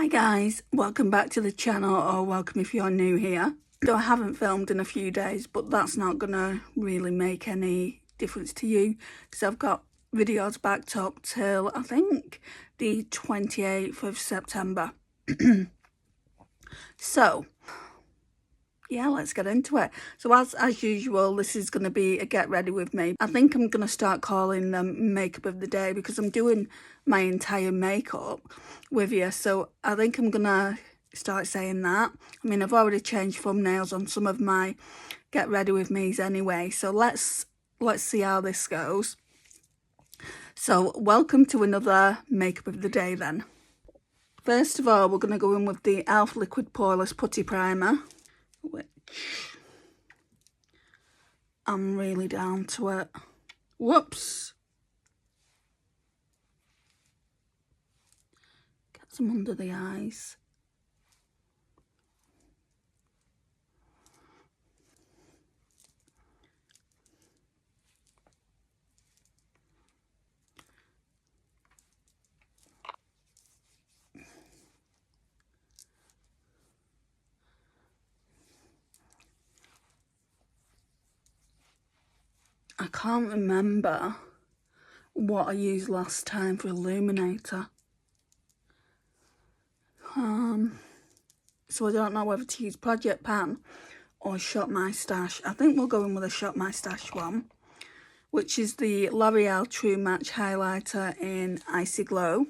Hi guys, welcome back to the channel, or welcome if you're new here. Though I haven't filmed in a few days, but that's not gonna really make any difference to you because I've got videos backed up till I think the 28th of September. So yeah, let's get into it. So as usual, this is going to be a get ready with me. I think I'm going to start calling them makeup of the day because I'm doing my entire makeup with you. So I think I'm going to start saying that. I mean, I've already changed thumbnails on some of my get ready with me's anyway. So let's see how this goes. So welcome to another makeup of the day then. First of all, we're going to go in with the e.l.f. Liquid Poreless Putty Primer, which I'm really down to it. Whoops. Get some under the eyes. I can't remember what I used last time for illuminator. So I don't know whether to use Project Pan or Shop My Stash. I think we'll go in with a Shop My Stash one, which is the L'Oreal True Match Highlighter in Icy Glow.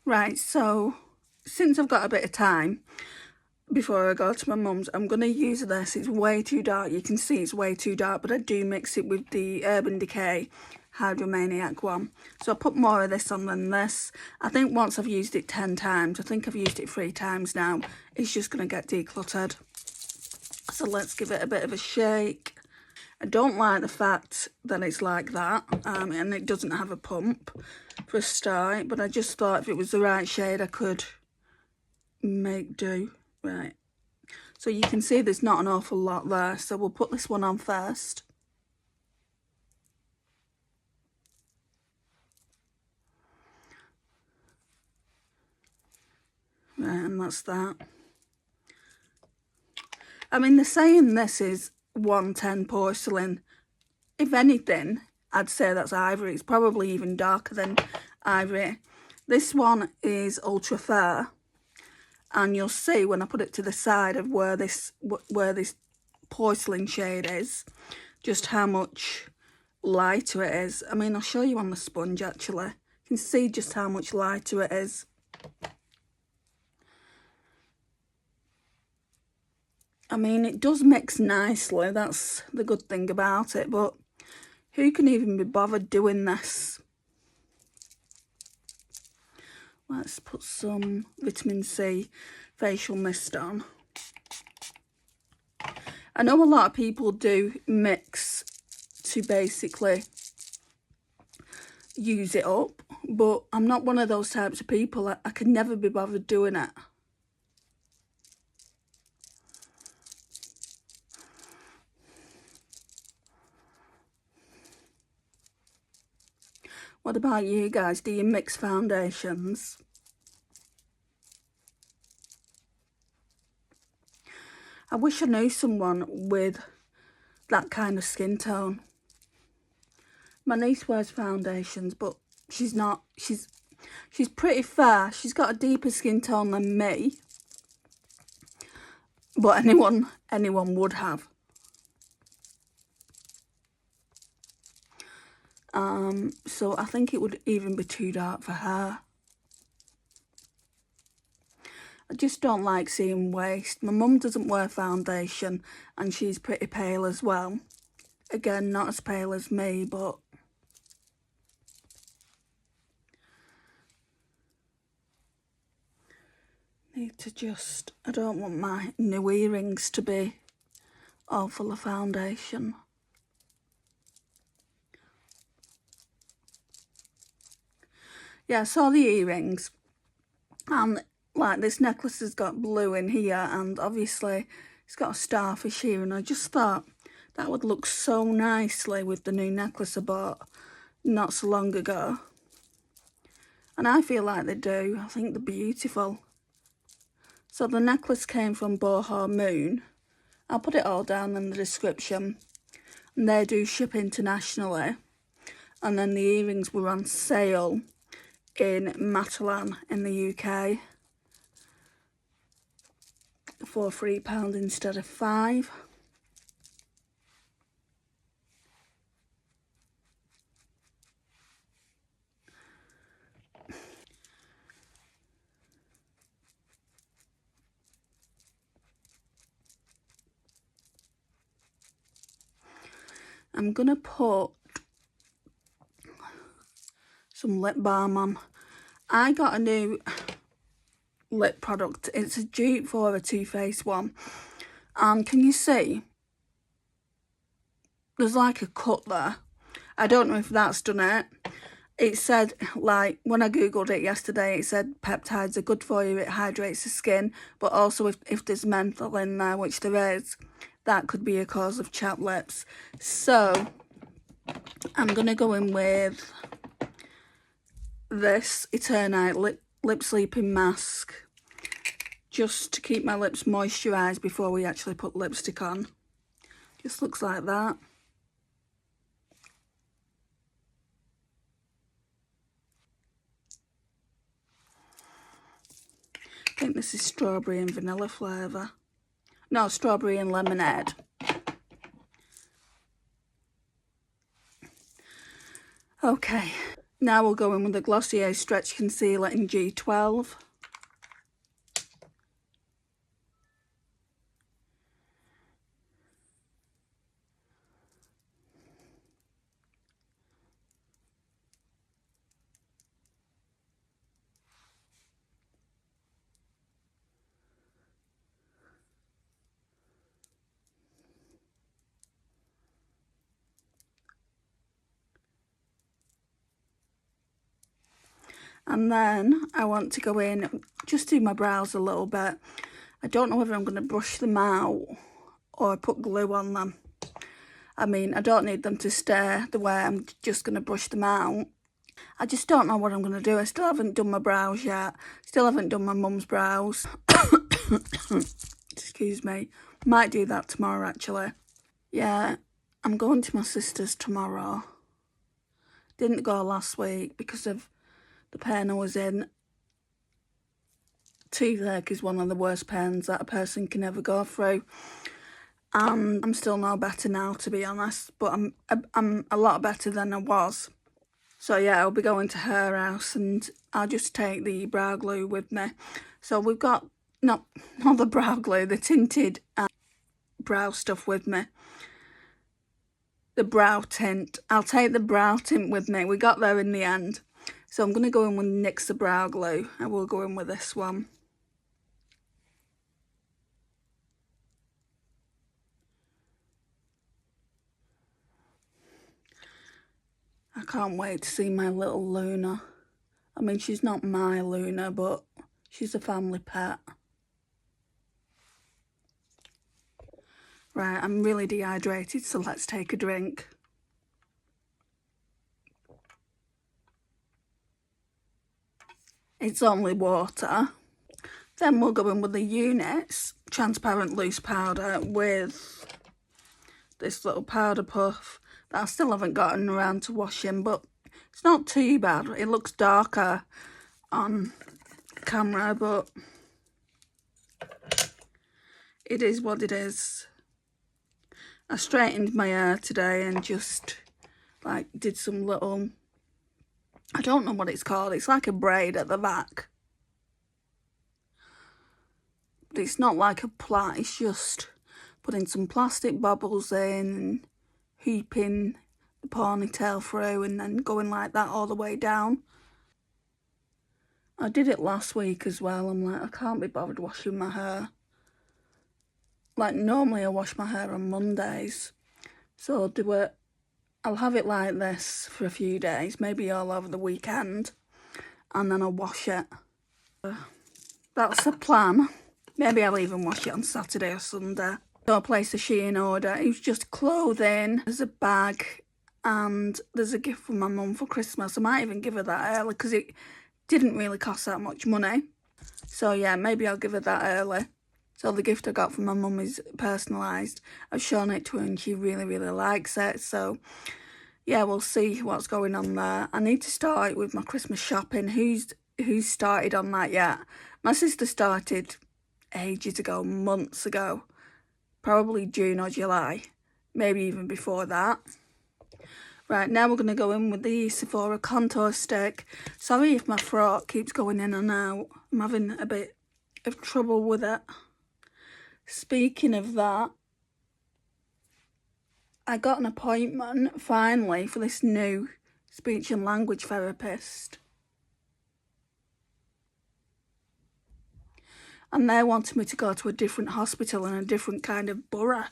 Right, so since I've got a bit of time before I go to my mum's, I'm going to use this. It's way too dark. You can see it's way too dark, but I do mix it with the Urban Decay Hydromaniac one. So I put more of this on than this. I think once I've used it 10 times, I think I've used it 3 times now, it's just going to get decluttered. So let's give it a bit of a shake. I don't like the fact that it's like that, and it doesn't have a pump for a start, but I just thought if it was the right shade I could make do. Right, so you can see there's not an awful lot there, so we'll put this one on first. Right, and that's that. I mean, they're saying this is 110 porcelain. If anything, I'd say that's ivory. It's probably even darker than ivory. This one is ultra fair, and you'll see when I put it to the side of where this porcelain shade is, just how much lighter it is. I mean, I'll show you on the sponge actually. You can see just how much lighter it is. I mean, it does mix nicely, that's the good thing about it, but who can even be bothered doing this? Let's put some vitamin C facial mist on. I know a lot of people do mix to basically use it up, but I'm not one of those types of people. I can never be bothered doing it. What about you guys? Do you mix foundations? I wish I knew someone with that kind of skin tone. My niece wears foundations, but she's not. She's pretty fair. She's got a deeper skin tone than me. But anyone would have. So I think it would even be too dark for her. I just don't like seeing waste. My mum doesn't wear foundation and she's pretty pale as well. Again, not as pale as me, but Need to just, I don't want my new earrings to be all full of foundation. Yeah, I saw the earrings, and like this necklace has got blue in here, and obviously it's got a starfish here, and I just thought that would look so nicely with the new necklace I bought not so long ago. And I feel like they do. I think they're beautiful. So the necklace came from Boho Moon. I'll put it all down in the description. And they do ship internationally. And then the earrings were on sale in Matalan in the UK for £3 instead of £5. I'm gonna put some lip balm on. I got a new lip product. It's a dupe for a Too Faced one. And can you see? There's like a cut there. I don't know if that's done it. It said, like, when I googled it yesterday, it said peptides are good for you, it hydrates the skin, but also if there's menthol in there, which there is, that could be a cause of chapped lips. So I'm gonna go in with this Eternite lip sleeping mask, just to keep my lips moisturised before we actually put lipstick on. Just looks like that. I think this is strawberry and vanilla flavour. No, strawberry and lemonade. Okay, now we'll go in with the Glossier Stretch Concealer in G12. And then I want to go in, just do my brows a little bit. I don't know whether I'm going to brush them out or put glue on them. I mean, I don't need them to stay the way I'm just going to brush them out. I just don't know what I'm going to do. I still haven't done my brows yet. Still haven't done my mum's brows. Excuse me. Might do that tomorrow, actually. Yeah, I'm going to my sister's tomorrow. Didn't go last week because of the pain I was in. Toothache is one of the worst pains that a person can ever go through. I'm still no better now, to be honest, but I'm a lot better than I was. So yeah, I'll be going to her house, and I'll just take the brow glue with me. So we've got, not the brow glue, the tinted brow stuff with me. The brow tint. I'll take the brow tint with me. We got there in the end. So I'm going to go in with NYX the brow glue. I will go in with this one. I can't wait to see my little Luna. I mean, she's not my Luna, but she's a family pet. Right, I'm really dehydrated, so let's take a drink. It's only water. Then we'll go in with the Units transparent loose powder with this little powder puff that I still haven't gotten around to washing, but it's not too bad. It looks darker on camera, but it is what it is. I straightened my hair today and just like did some little, I don't know what it's called, it's like a braid at the back. But it's not like a plait, it's just putting some plastic bobbles in and hooping the ponytail through and then going like that all the way down. I did it last week as well. I'm like, I can't be bothered washing my hair. Like, normally I wash my hair on Mondays. So I'll do it, I'll have it like this for a few days, maybe all over the weekend, and then I'll wash it. That's the plan. Maybe I'll even wash it on Saturday or Sunday. So I placed a SHEIN order. It was just clothing, there's a bag, and there's a gift from my mum for Christmas. I might even give her that early because it didn't really cost that much money. So yeah, maybe I'll give her that early. So the gift I got from my mum is personalised. I've shown it to her and she really, really likes it. So yeah, we'll see what's going on there. I need to start with my Christmas shopping. Who's started on that yet? My sister started ages ago, months ago. Probably June or July. Maybe even before that. Right, now we're going to go in with the Sephora contour stick. Sorry if my throat keeps going in and out. I'm having a bit of trouble with it. Speaking of that, I got an appointment finally for this new speech and language therapist. And they wanted me to go to a different hospital in a different kind of borough.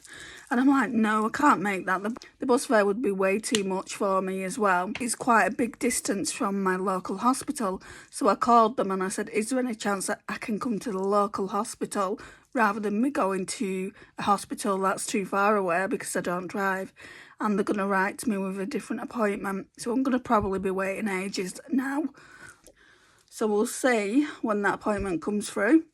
And I'm like, no, I can't make that. The bus fare would be way too much for me as well. It's quite a big distance from my local hospital. So I called them and I said, is there any chance that I can come to the local hospital rather than me going to a hospital that's too far away because I don't drive? And they're going to write to me with a different appointment. So I'm going to probably be waiting ages now. So we'll see when that appointment comes through.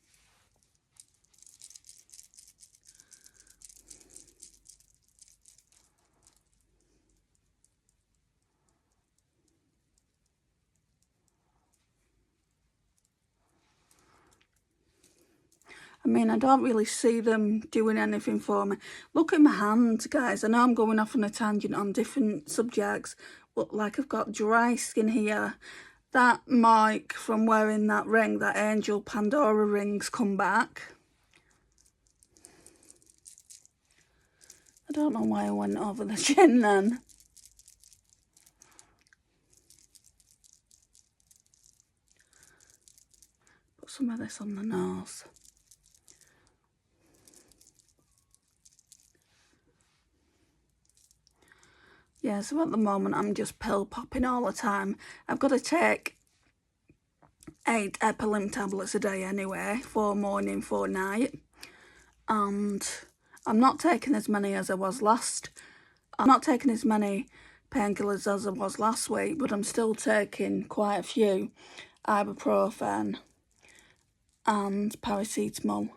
I mean, I don't really see them doing anything for me. Look at my hands, guys. I know I'm going off on a tangent on different subjects, but like I've got dry skin here. That mark from wearing that ring, that Angel Pandora ring's come back. I don't know why I went over the chin then. Put some of this on the nose. Yeah, so at the moment I'm just pill popping all the time. I've got to take 8 Epilim tablets a day anyway, 4 morning, 4 night. And I'm not taking as many as I was last. I'm not taking as many painkillers as I was last week, but I'm still taking quite a few. Ibuprofen and paracetamol.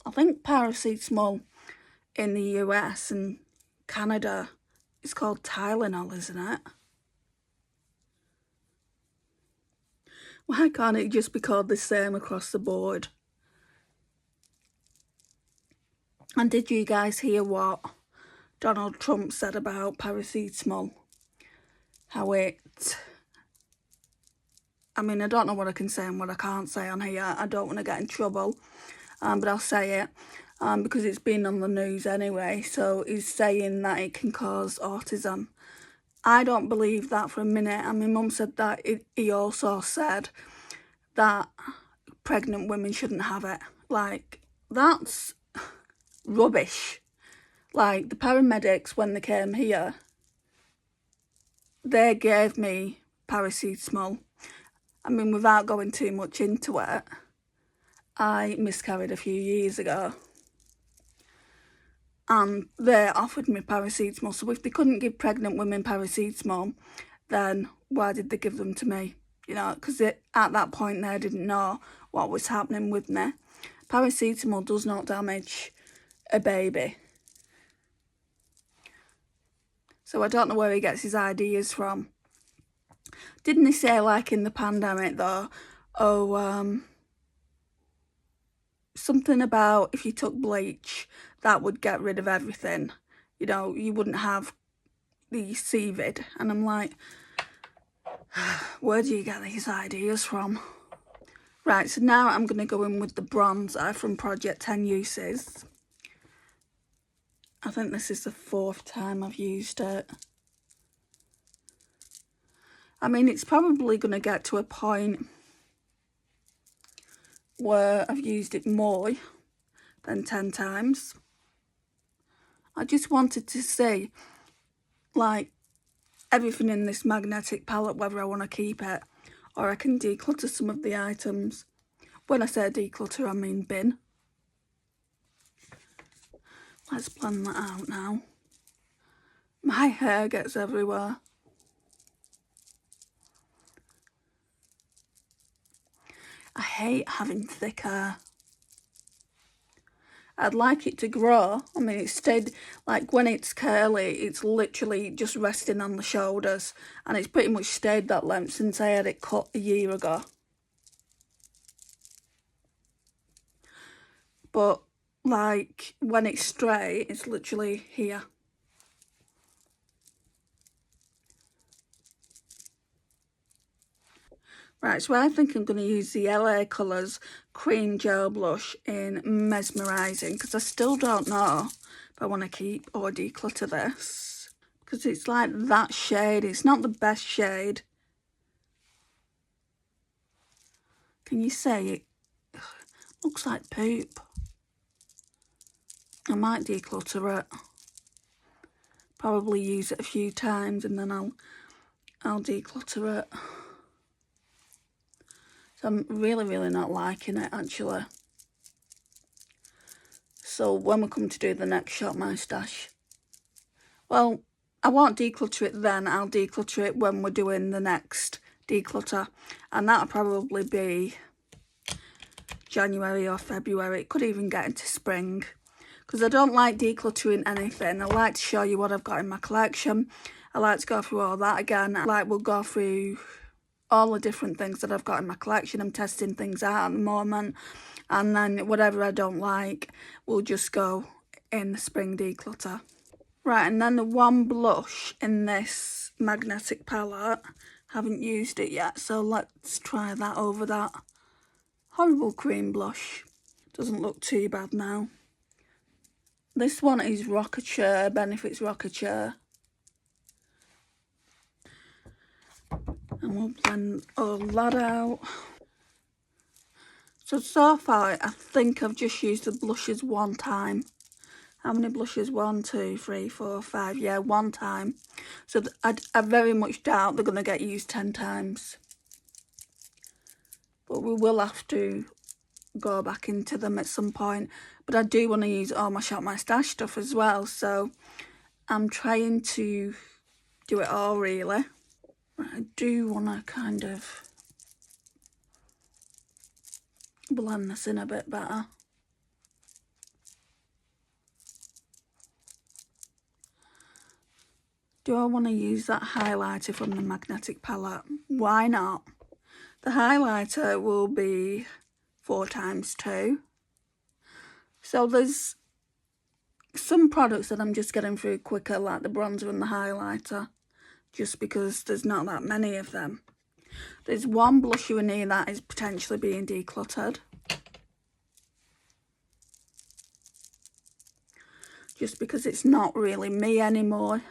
I think paracetamol in the US and Canada, it's called Tylenol, isn't it? Why can't it just be called the same across the board? And did you guys hear what Donald Trump said about paracetamol? How it... I mean, I don't know what I can say and what I can't say on here. I don't want to get in trouble, but I'll say it because it's been on the news anyway. So he's saying that it can cause autism. I don't believe that for a minute. And my mum said that he also said that pregnant women shouldn't have it. Like, that's rubbish. Like, the paramedics, when they came here, they gave me paracetamol. I mean, without going too much into it, I miscarried a few years ago. And they offered me paracetamol. So if they couldn't give pregnant women paracetamol, then why did they give them to me? You know, because at that point they didn't know what was happening with me. Paracetamol does not damage a baby. So I don't know where he gets his ideas from. Didn't he say, like, in the pandemic, though, something about if you took bleach, that would get rid of everything. You know, you wouldn't have the CVID. And I'm like, where do you get these ideas from? Right, so now I'm going to go in with the bronzer from Project 10 Uses. I think this is the 4th time I've used it. I mean, it's probably going to get to a point where I've used it more than 10 times. I just wanted to see, like, everything in this magnetic palette, whether I want to keep it or I can declutter some of the items. When I say declutter, I mean bin. Let's plan that out now. My hair gets everywhere. I hate having thick hair. I'd like it to grow. I mean, it stayed, like when it's curly, it's literally just resting on the shoulders. And it's pretty much stayed that length since I had it cut a year ago. But like when it's straight, it's literally here. Right, so I think I'm going to use the LA Colours Cream Gel Blush in Mesmerising, because I still don't know if I want to keep or declutter this. Because it's like that shade, it's not the best shade. Can you see it? Looks like poop. I might declutter it. Probably use it a few times and then I'll declutter it. So I'm really not liking it, actually. So when we come to do the next Shop My Stash, well, I won't declutter it then. I'll declutter it when we're doing the next declutter. And that'll probably be January or February. It could even get into spring. Because I don't like decluttering anything. I like to show you what I've got in my collection. I like to go through all that again. We'll go through all the different things that I've got in my collection. I'm testing things out at the moment, and then whatever I don't like will just go in the spring declutter. Right, and then the one blush in this magnetic palette, haven't used it yet, so let's try that over that horrible cream blush. Doesn't look too bad now. This one is Rocker Chair, Benefits Rocker Chair. And we'll blend all that out. So far, I think I've just used the blushes one time. How many blushes? 1, 2, 3, 4, 5. Yeah, one time. So I very much doubt they're going to get used 10 times. But we will have to go back into them at some point. But I do want to use all my Shop My Stash stuff as well. So I'm trying to do it all, really. I do want to kind of blend this in a bit better. Do I want to use that highlighter from the magnetic palette? Why not? The highlighter will be 4 times 2. So there's some products that I'm just getting through quicker, like the bronzer and the highlighter, just because there's not that many of them. There's one blusher in here that is potentially being decluttered. Just because it's not really me anymore.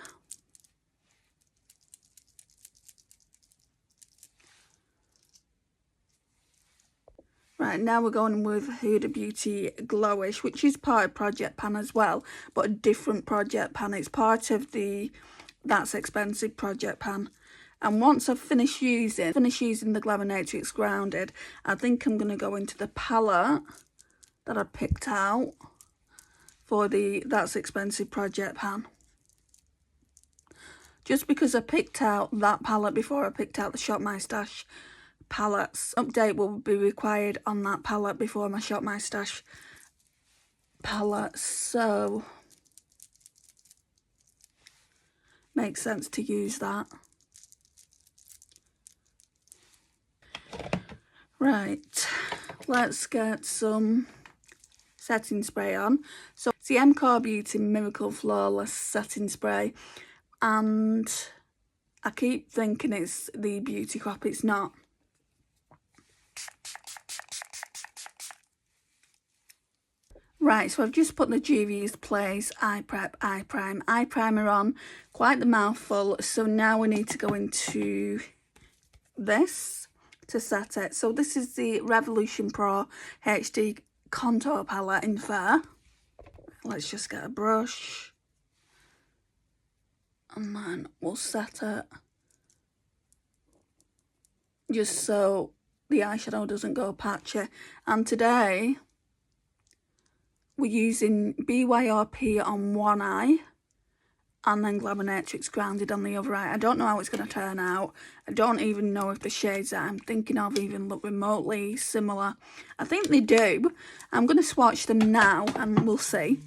Right, now we're going with Huda Beauty Glowish, which is part of Project Pan as well, but a different Project Pan. It's part of the That's Expensive Project Pan. And once I've finished using the Glaminatrix Grounded, I think I'm going to go into the palette that I picked out for the That's Expensive Project Pan. Just because I picked out that palette before I picked out the Shop My Stash palettes. Update will be required on that palette before my Shop My Stash palette, so makes sense to use that. Right, let's get some setting spray on. So it's the MCore Beauty Miracle Flawless Setting Spray, and I keep thinking it's the Beauty Crop. It's not. Right, so I've just put the Juvia's Place Eye Prep Eye Prime Eye Primer on, quite the mouthful. So now we need to go into this to set it. So this is the Revolution Pro HD Contour Palette in Fair. Let's just get a brush. And then we'll set it. Just so the eyeshadow doesn't go patchy. And today, we're using BYOP on one eye. And then Glaminatrix Grounded on the other eye. I don't know how it's going to turn out. I don't even know if the shades that I'm thinking of even look remotely similar. I think they do. I'm going to swatch them now and we'll see.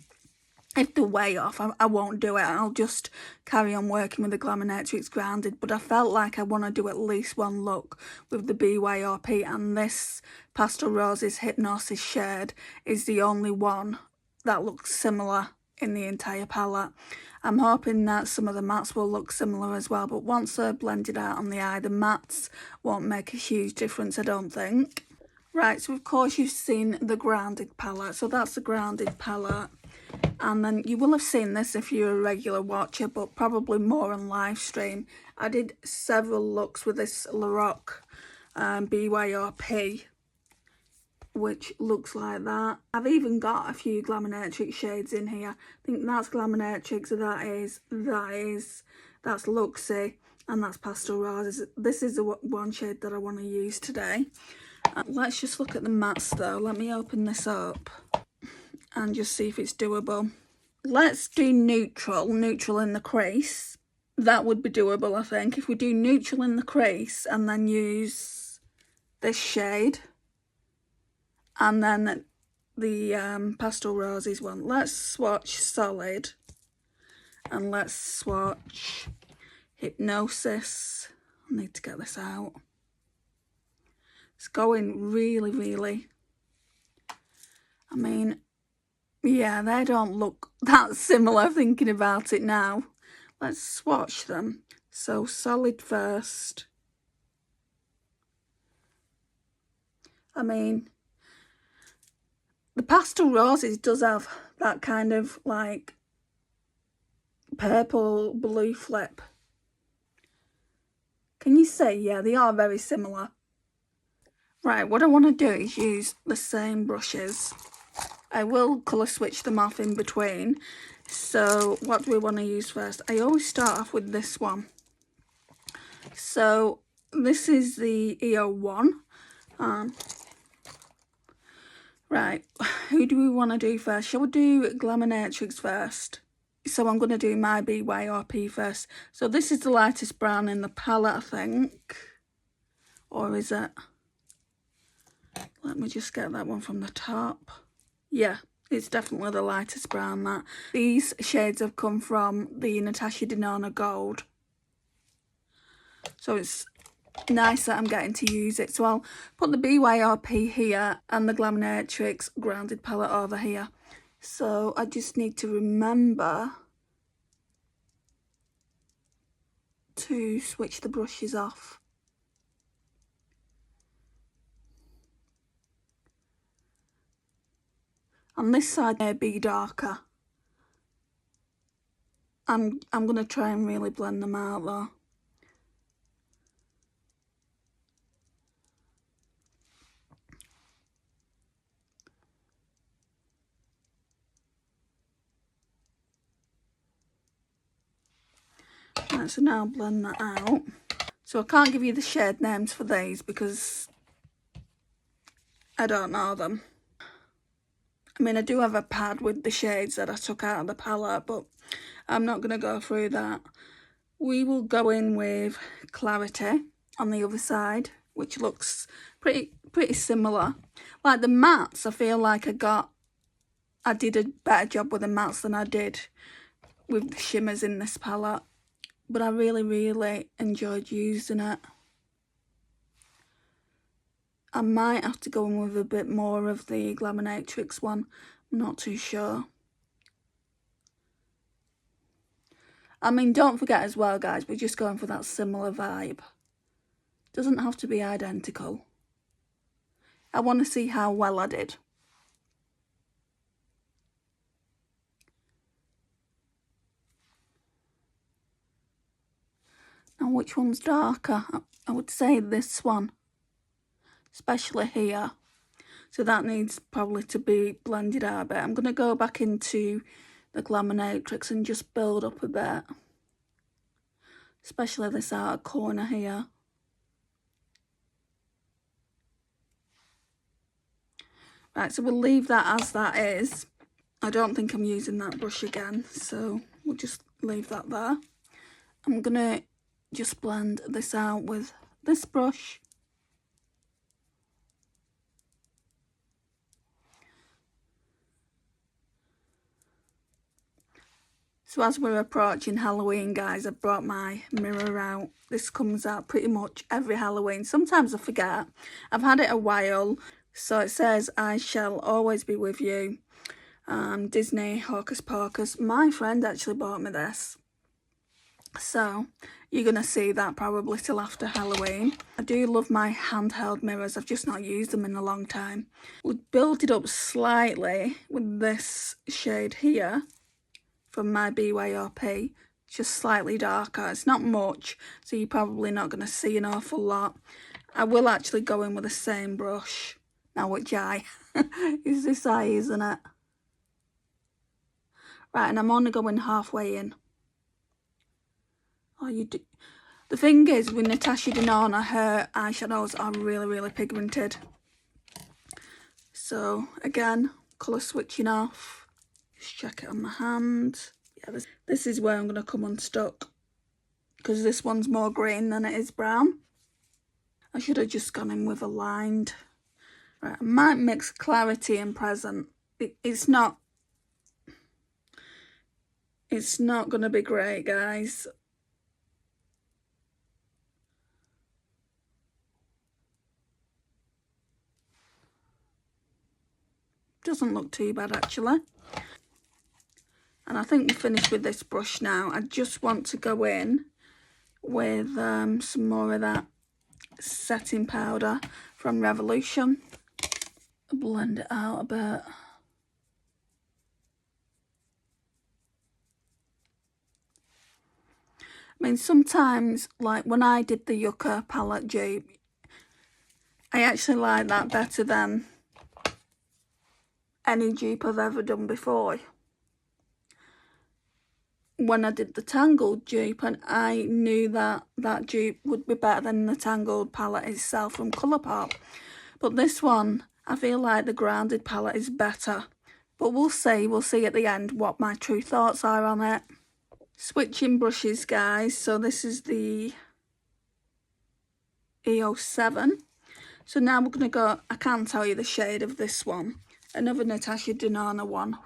If they're way off, I won't do it. I'll just carry on working with the Glaminatrix Grounded. But I felt like I want to do at least one look with the BYOP. And this Pastel Roses Hypnosis shade is the only one that looks similar in the entire palette. I'm hoping that some of the mattes will look similar as well, but once they're blended out on the eye, the mattes won't make a huge difference, I don't think. Right, so of course you've seen the Grounded palette, so that's the Grounded palette. And then you will have seen this if you're a regular watcher, but probably more on live stream. I did several looks with this Lorac BYOP, which looks like that. I've even got a few Glaminatrix shades in here. I think that's Glaminatrix, that's Luxie, and that's Pastel Roses. This is the one shade that I want to use today. Let's just look at the mattes though. Let me open this up and just see if it's doable. Let's do neutral in the crease. That would be doable, I think. If we do neutral in the crease and then use this shade, and then the Pastel Roses one. Let's swatch Solid. And let's swatch Hypnosis. I need to get this out. It's going really, really. I mean, yeah, they don't look that similar thinking about it now. Let's swatch them. So Solid first. I mean, the Pastel Roses does have that kind of like purple blue flip. Can you see? Yeah, they are very similar. Right, what I want to do is use the same brushes. I will colour switch them off in between. So what do we want to use first? I always start off with this one. So this is the EO1. Right, who do we want to do first? Shall we do Glaminatrix first? So I'm going to do my BYOP first. So this is the lightest brown in the palette, I think. Or is it? Let me just get that one from the top. Yeah, it's definitely the lightest brown, that. These shades have come from the Natasha Denona Gold. So it's nice that I'm getting to use it. So I'll put the BYOP here and the Glaminatrix Grounded Palette over here. So I just need to remember to switch the brushes off. On this side may be darker. I'm going to try and really blend them out though. Right, so now blend that out. So I can't give you the shade names for these because I don't know them. I mean, I do have a pad with the shades that I took out of the palette, but I'm not going to go through that. We will go in with Clarity on the other side, which looks pretty similar. Like the mattes, I feel like I did a better job with the mattes than I did with the shimmers in this palette. But I really, really enjoyed using it. I might have to go in with a bit more of the Glaminatrix one. I'm not too sure. I mean, don't forget as well, guys, we're just going for that similar vibe. Doesn't have to be identical. I want to see how well I did. Now, which one's darker? I would say this one. especially here. So that needs probably to be blended out a bit. I'm going to go back into the Glaminatrix and just build up a bit. Especially this outer corner here. Right, so we'll leave that as that is. I don't think I'm using that brush again, so we'll just leave that there. I'm going to just blend this out with this brush. So as we're approaching Halloween, guys, I've brought my mirror out. This comes out pretty much every Halloween. Sometimes I forget. I've had it a while. So it says, I shall always be with you. Disney, Hocus Pocus. My friend actually bought me this. So you're going to see that probably till after Halloween. I do love my handheld mirrors. I've just not used them in a long time. We'll build it up slightly with this shade here. From my BYOP, just slightly darker. It's not much, so you're probably not going to see an awful lot. I will actually go in with the same brush. Now which eye? Is this eye, isn't it? Right, and I'm only going halfway in. Oh, you do. The thing is, with Natasha Denona, her eyeshadows are really, really pigmented. So, again, colour switching off. Just check it on my hand. Yeah, this is where I'm going to come unstuck. Because this one's more green than it is brown. I should have just gone in with a lined. Right, I might mix clarity and present. It's not going to be great, guys. Doesn't look too bad, actually. And I think we're finished with this brush now. I just want to go in with some more of that setting powder from Revolution. Blend it out a bit. I mean, sometimes, like when I did the Yucca palette dupe, I actually like that better than any dupe I've ever done before. When I did the Tangled dupe, and I knew that that dupe would be better than the Tangled palette itself from Colourpop. But this one, I feel like the Grounded palette is better. But we'll see at the end what my true thoughts are on it. Switching brushes, guys. So this is the EO7. So now we're going to go, I can't tell you the shade of this one. Another Natasha Denona one.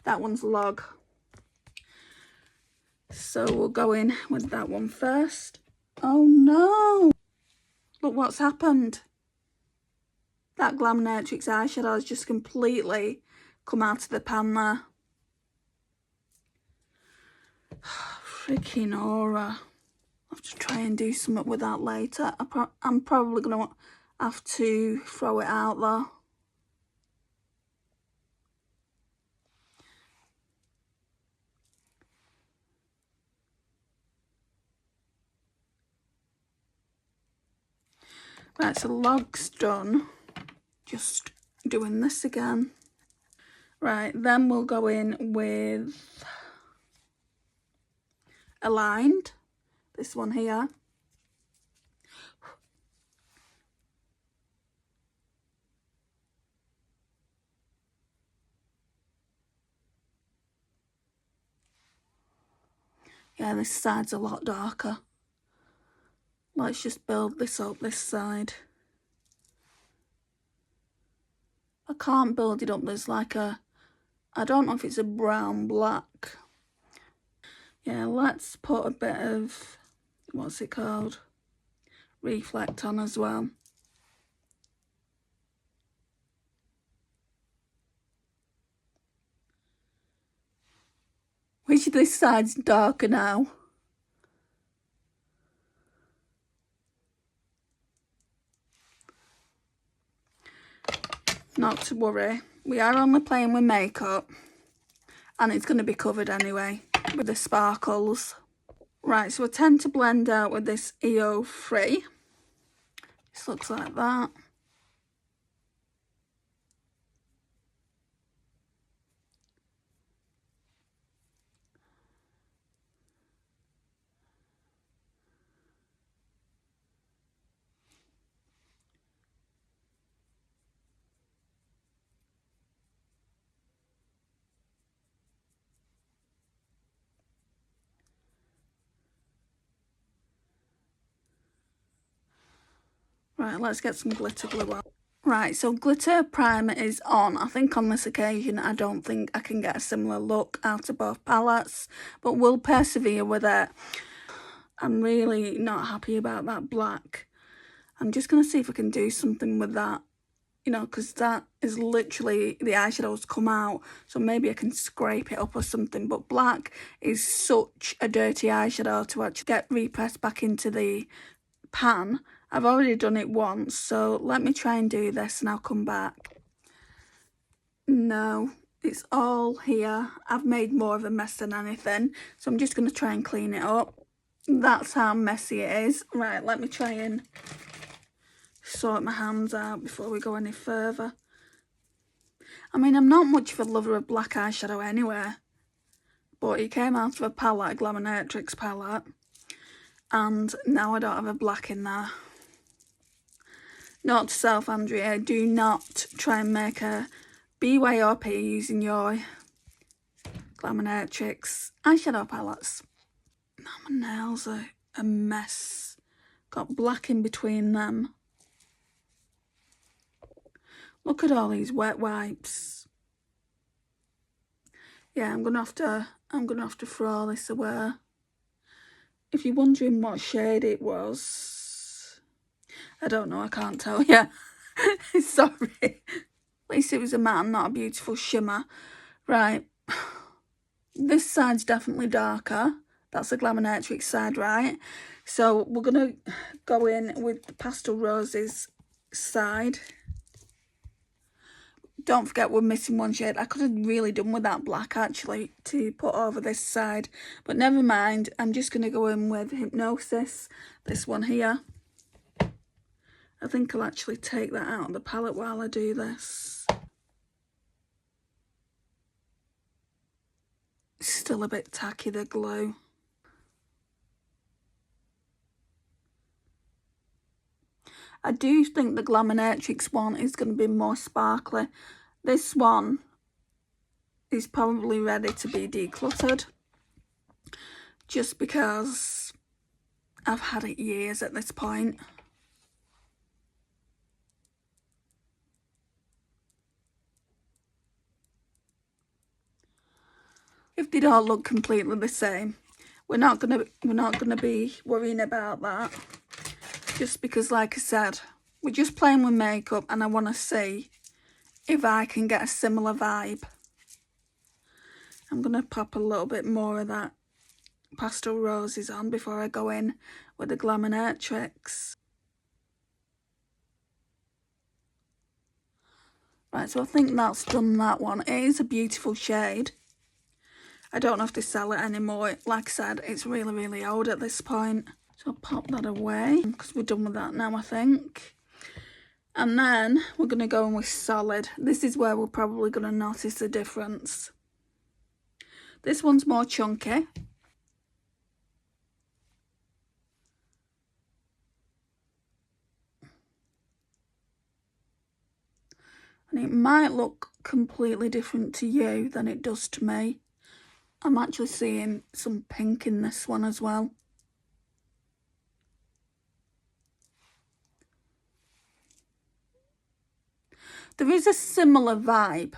That one's Log. So we'll go in with that one first. Oh no! Look what's happened. That Glaminatrix eyeshadow has just completely come out of the pan there. Freaking aura. I'll have to try and do something with that later. I'm probably going to have to throw it out though. Right, so Log's done. Just doing this again. Right, then we'll go in with Aligned. This one here. Yeah, this side's a lot darker. Let's just build this up this side. I can't build it up. There's like a, I don't know if it's a brown black. Yeah, let's put a bit of, what's it called? Reflect on as well. Which this side's darker now. Not to worry, we are only playing with makeup and it's going to be covered anyway with the sparkles. Right, so I tend to blend out with this EO3. This looks like that. Right, let's get some glitter glue on. Right, so glitter primer is on. I think on this occasion, I don't think I can get a similar look out of both palettes, but we'll persevere with it. I'm really not happy about that black. I'm just going to see if I can do something with that, you know, because that is literally, the eyeshadow's come out, so maybe I can scrape it up or something, but black is such a dirty eyeshadow to actually get repressed back into the pan. I've already done it once, so let me try and do this and I'll come back. No, it's all here. I've made more of a mess than anything, so I'm just going to try and clean it up. That's how messy it is. Right, let me try and sort my hands out before we go any further. I mean, I'm not much of a lover of black eyeshadow anyway, but it came out of a palette, a Glaminatrix palette, and now I don't have a black in there. Note to self, Andrea, do not try and make a BYOP using your Glaminatrix eyeshadow palettes. Now my nails are a mess. Got black in between them. Look at all these wet wipes. Yeah, I'm gonna have to throw this away. If you're wondering what shade it was, I don't know, I can't tell you. Sorry. At least it was a matte, not a beautiful shimmer. Right. This side's definitely darker. That's the Glaminatrix side, right? So we're going to go in with the Pastel Roses side. Don't forget we're missing one shade. I could have really done with that black, actually, to put over this side. But never mind. I'm just going to go in with Hypnosis. This one here. I think I'll actually take that out of the palette while I do this. It's still a bit tacky, the glue. I do think the Glaminatrix one is going to be more sparkly. This one is probably ready to be decluttered, just because I've had it years at this point. If they don't look completely the same, we're not gonna be worrying about that. Just because, like I said, we're just playing with makeup and I want to see if I can get a similar vibe. I'm going to pop a little bit more of that Pastel Roses on before I go in with the Glaminatrix. Right, so I think that's done that one. It is a beautiful shade. I don't know if they sell it anymore. Like I said, it's really, really old at this point. So I'll pop that away because we're done with that now, I think. And then we're going to go in with Solid. This is where we're probably going to notice the difference. This one's more chunky. And it might look completely different to you than it does to me. I'm actually seeing some pink in this one as well. There is a similar vibe,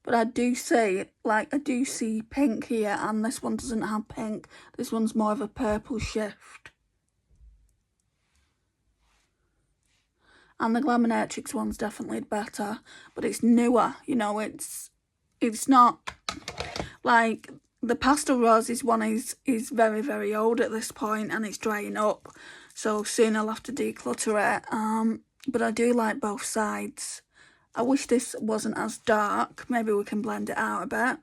but I do see pink here, and this one doesn't have pink. This one's more of a purple shift. And the Glaminatrix one's definitely better, but it's newer, you know, it's not like the Pastel Roses one is very, very old at this point, and it's drying up, so soon I'll have to declutter it. But I do like both sides. I wish this wasn't as dark. Maybe we can blend it out a bit.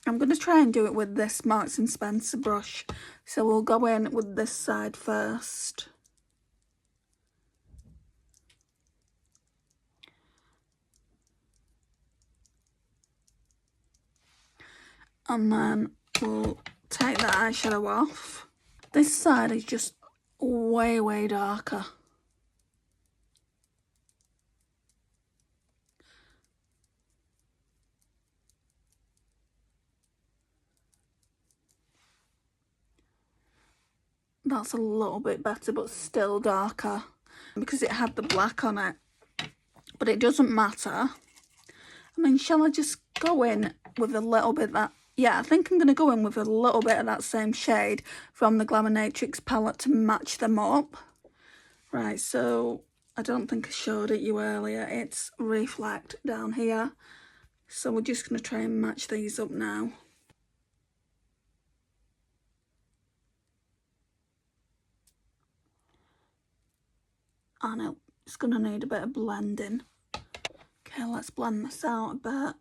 I'm going to try and do it with this Marks & Spencer brush. So we'll go in with this side first. And then we'll take the eyeshadow off. This side is just way, way darker. That's a little bit better, but still darker. because it had the black on it, but it doesn't matter. I mean, shall I just go in with a little bit of that? Yeah, I think I'm going to go in with a little bit of that same shade from the Glaminatrix palette to match them up. Right, so I don't think I showed it you earlier. It's Reflect down here. So we're just going to try and match these up now. And it's going to need a bit of blending. Okay, let's blend this out a bit.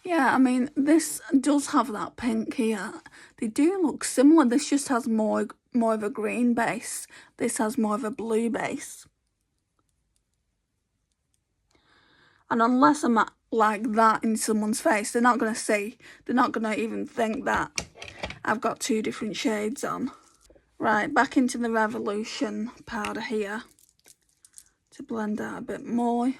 Yeah, I mean, this does have that pink here. They do look similar. This just has more of a green base. This has more of a blue base. And unless I'm like that in someone's face, they're not going to see. They're not going to even think that I've got two different shades on. Right, back into the Revolution powder here to blend out a bit more.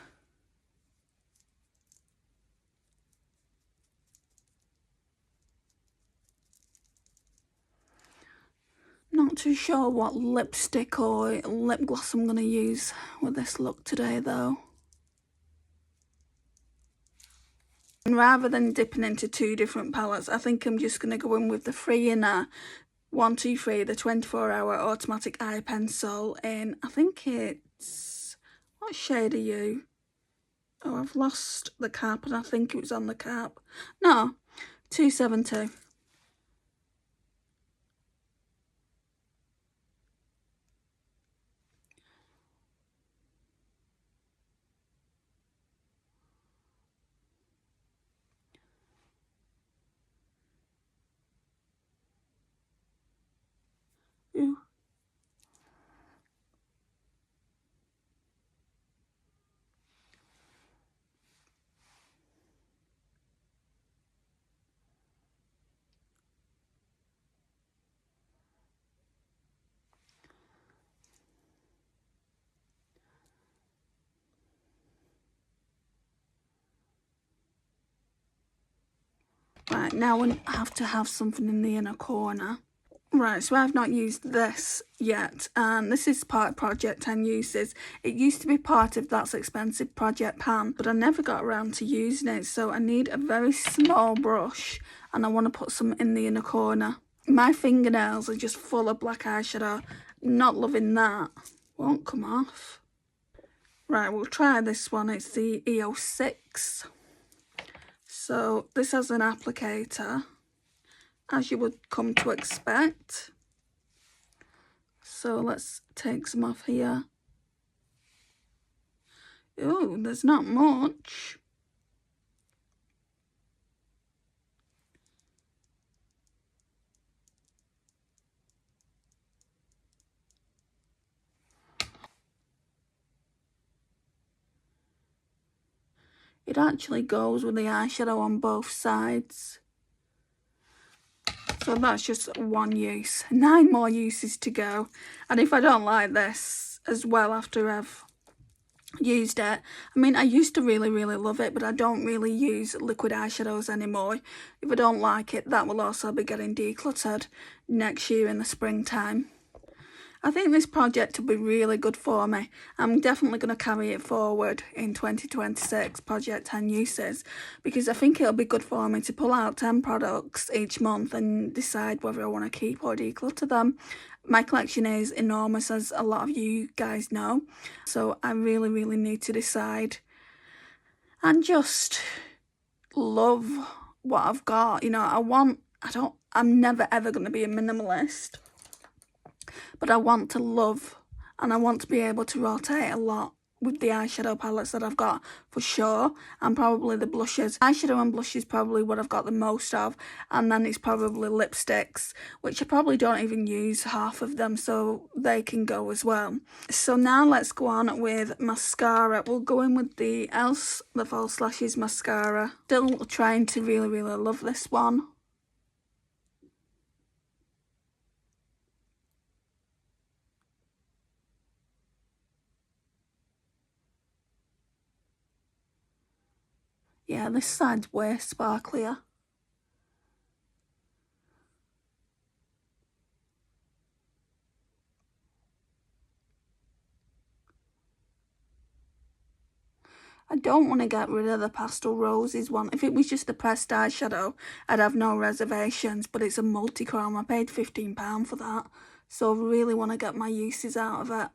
Not too sure what lipstick or lip gloss I'm going to use with this look today though. And rather than dipping into two different palettes, I think I'm just going to go in with the Friendmail 123, the 24-hour automatic eye pencil in, I think it's, what shade are you? Oh, I've lost the cap and I think it was on the cap. No, 272. Ooh. Right, now we have to have something in the inner corner. Right, so I've not used this yet, and this is part of Project 10 Uses. It used to be part of That's Expensive Project Pan, but I never got around to using it, so I need a very small brush, and I want to put some in the inner corner. My fingernails are just full of black eyeshadow. Not loving that. Won't come off. Right, we'll try this one. It's the EO6. So this has an applicator, as you would come to expect. So let's take some off here. Oh, there's not much. It actually goes with the eyeshadow on both sides. So that's just one use. 9 more uses to go. And if I don't like this as well after I've used it, I mean, I used to really love it, but I don't really use liquid eyeshadows anymore. If I don't like it, that will also be getting decluttered next year in the springtime. I think this project will be really good for me. I'm definitely going to carry it forward in 2026, Project 10 Uses, because I think it'll be good for me to pull out 10 products each month and decide whether I want to keep or declutter them. My collection is enormous, as a lot of you guys know, so I really need to decide and just love what I've got. You know, I'm never ever going to be a minimalist, but I want to love, and I want to be able to rotate a lot with the eyeshadow palettes that I've got for sure, and probably the blushes. Eyeshadow and blushes probably what I've got the most of, and then it's probably lipsticks, which I probably don't even use half of them, so they can go as well. So now let's go on with mascara. We'll go in with the else the False Lashes mascara. Still trying to really love this one. Yeah, this side's way sparklier. I don't want to get rid of the Pastel Roses one. If it was just a pressed eyeshadow, I'd have no reservations, but it's a multi-chrome. I paid £15 for that, so I really want to get my uses out of it.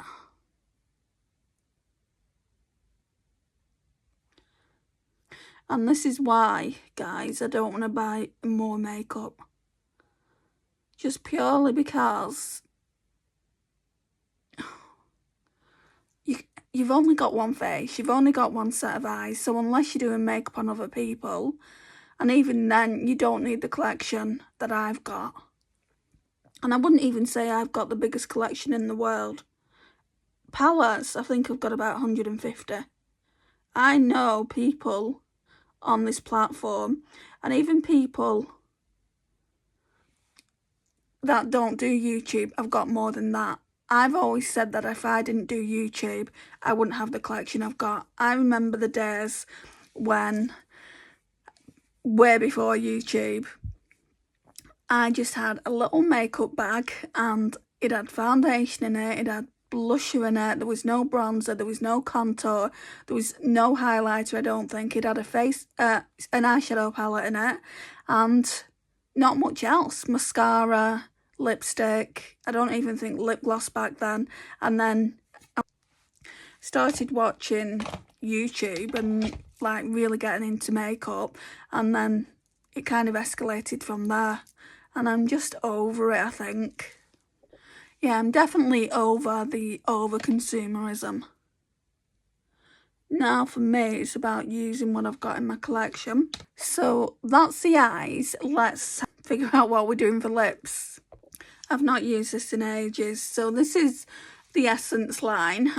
And this is why, guys, I don't want to buy more makeup. Just purely because you've only got one face, you've only got one set of eyes, so unless you're doing makeup on other people, and even then, you don't need the collection that I've got. And I wouldn't even say I've got the biggest collection in the world. Palettes, I think I've got about 150. I know people on this platform, and even people that don't do YouTube, I've got more than that. I've always said that if I didn't do YouTube, I wouldn't have the collection I've got. I remember the days when, way before YouTube, I just had a little makeup bag and it had foundation in it, it had blusher in it, there was no bronzer, there was no contour, there was no highlighter, I don't think. It had a an eyeshadow palette in it and not much else. Mascara, lipstick, I don't even think lip gloss back then. And then I started watching YouTube and like really getting into makeup, and then it kind of escalated from there, and I'm just over it, I think. Yeah, I'm definitely over the over-consumerism. Now for me, it's about using what I've got in my collection. So that's the eyes. Let's figure out what we're doing for lips. I've not used this in ages. So this is the Essence line.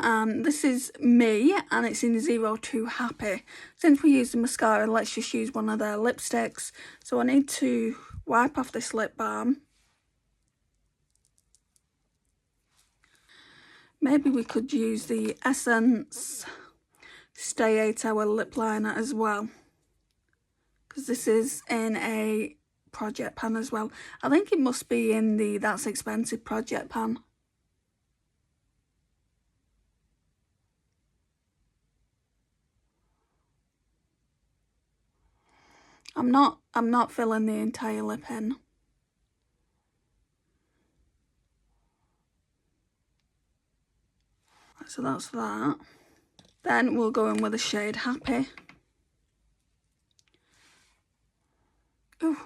This is Me, and it's in 02 Happy. Since we use the mascara, let's just use one of their lipsticks. So I need to wipe off this lip balm. Maybe we could use the Essence Stay 8 Hour Lip Liner as well, because this is in a project pan as well. I think it must be in the That's Expensive project pan. I'm not filling the entire lip in. So that's that. Then we'll go in with the shade Happy. Ooh.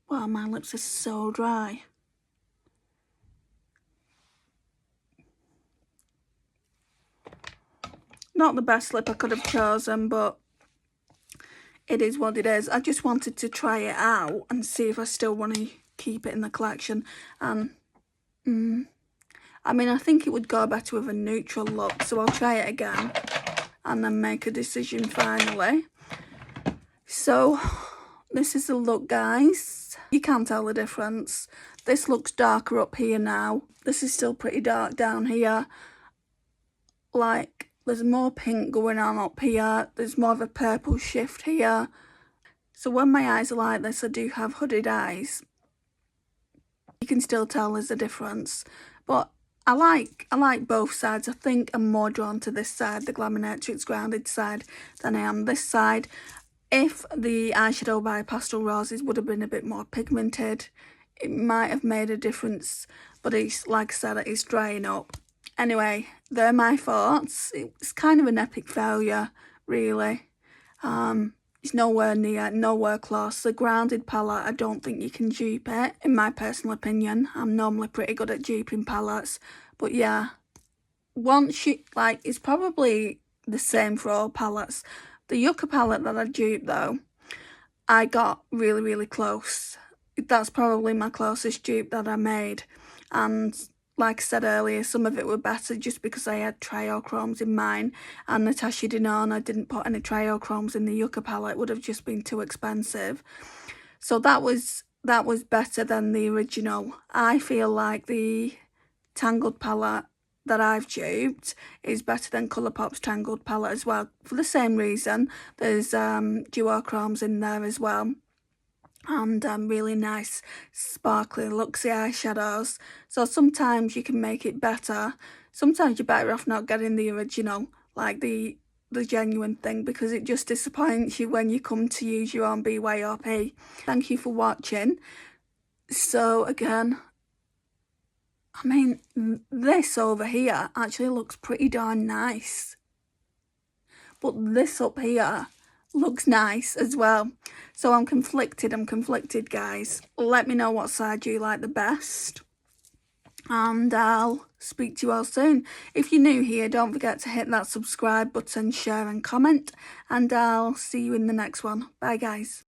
Wow, my lips are so dry. Not the best lip I could have chosen, but it is what it is. I just wanted to try it out and see if I still want to keep it in the collection. And I mean, I think it would go better with a neutral look, so I'll try it again and then make a decision finally. So this is the look, guys. You can't tell the difference. This looks darker up here now. This is still pretty dark down here. Like, there's more pink going on up here. There's more of a purple shift here. So when my eyes are like this, I do have hooded eyes. You can still tell there's a difference. But I like both sides. I think I'm more drawn to this side, the Glaminatrix Grounded side, than I am this side. If the eyeshadow by Pastel Roses would have been a bit more pigmented, it might have made a difference. But it's, like I said, it's drying up. Anyway, they're my thoughts. It's kind of an epic failure, really. It's nowhere close. The Grounded palette, I don't think you can dupe it, in my personal opinion. I'm normally pretty good at duping palettes. But yeah, once you, like, it's probably the same for all palettes. The Yucca palette that I duped, though, I got really, really close. That's probably my closest dupe that I made. And like I said earlier, some of it were better just because I had triochromes in mine, and Natasha Denona didn't put any triochromes in the Yucca palette. It would have just been too expensive. So that was better than the original. I feel like the Tangled palette that I've duped is better than Colourpop's Tangled palette as well, for the same reason. There's duochromes in there as well. and really nice sparkly luxy eyeshadows. So sometimes you can make it better. Sometimes you're better off not getting the original, like the genuine thing, because it just disappoints you when you come to use your own BYOP. Thank you for watching. So again, I mean, this over here actually looks pretty darn nice. But this up here looks nice as well. So I'm conflicted, guys. Let me know what side you like the best. And I'll speak to you all soon. If you're new here, don't forget to hit that subscribe button, share and comment. And I'll see you in the next one. Bye, guys.